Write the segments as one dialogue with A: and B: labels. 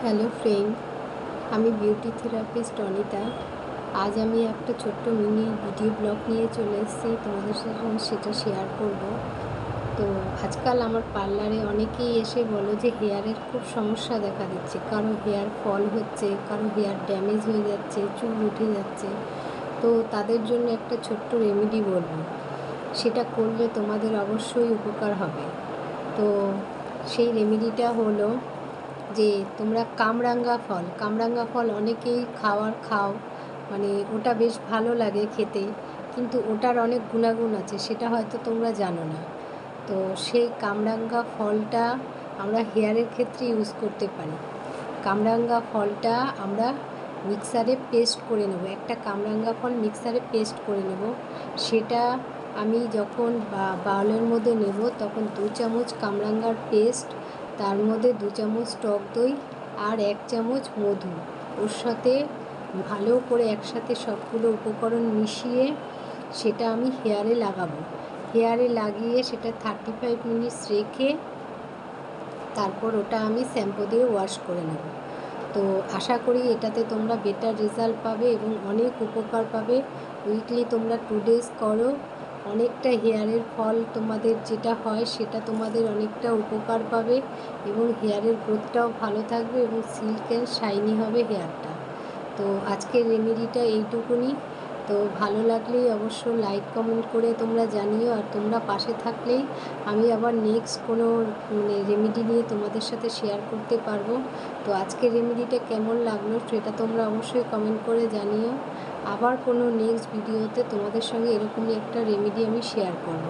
A: Hello friend, আমি beauty therapist Anita. আজ আমি একটা ছোট্ট মিনি ভিডিও ব্লগ নিয়ে চলে এসেছি, তোমাদের সাথে সেটা শেয়ার করব। তো আজকাল আমার পার্লারে অনেকেই এসে বলো যে হেয়ারের খুব সমস্যা দেখা দিচ্ছে, কারো হেয়ার ফল হচ্ছে, কারো হেয়ার ড্যামেজ হয়ে যাচ্ছে, চুল উঠে যাচ্ছে। তো তাদের জন্য একটা ছোট্ট রেমেডি বলবো, সেটা করলে তোমাদের অবশ্যই উপকার হবে। তো সেই রেমেডিটা হলো যে তোমরা কামরাঙ্গা ফল অনেকেই খাও, মানে ওটা বেশ ভালো লাগে খেতে, কিন্তু ওটার অনেক গুণাগুণ আছে, সেটা হয়তো তোমরা জানো না। তো সেই কামরাঙ্গা ফলটা আমরা হেয়ারের ক্ষেত্রে ইউজ করতে পারি। কামরাঙ্গা ফলটা আমরা মিক্সারে পেস্ট করে নেব, একটা কামরাঙ্গা ফল মিক্সারে পেস্ট করে নেব। সেটা আমি যখন বাউলের মধ্যে নেব তখন 2 চামচ কামরাঙ্গার পেস্ট, তার মধ্যে 2 চামচ টক দই আর 1 চামচ মধু, ওর সাথে ভালো করে একসাথে সবগুলো উপকরণ মিশিয়ে সেটা আমি হেয়ারে লাগাবো। হেয়ারে লাগিয়ে সেটা 35 মিনিটস রেখে তারপর ওটা আমি শ্যাম্পু দিয়ে ওয়াশ করে নেব। তো আশা করি এটাতে তোমরা বেটার রেজাল্ট পাবে এবং অনেক উপকার পাবে। উইকলি তোমরা 2 ডেজ করো, অনেকটা হেয়ারের ফল তোমাদের যেটা হয় সেটা তোমাদের অনেকটা উপকার পাবে এবং হেয়ারের গ্রোথটাও ভালো থাকবে এবং সিল্ক অ্যান্ড শাইনি হবে হেয়ারটা। তো আজকের রেমেডিটা এইটুকুনি। তো ভালো লাগলেই অবশ্য লাইক কমেন্ট করে তোমরা জানিও, আর তোমরা পাশে থাকলেই আমি আবার নেক্সট কোনো রেমেডি নিয়ে তোমাদের সাথে শেয়ার করতে পারবো। তো আজকের রেমেডিটা কেমন লাগলো সেটা তোমরা অবশ্যই কমেন্ট করে জানিও। আবার কোনো নেক্সট ভিডিওতে তোমাদের সঙ্গে এরকমই একটা রেমেডি আমি শেয়ার করব।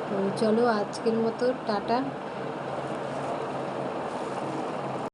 A: তো চলো আজকের মতো টাটা।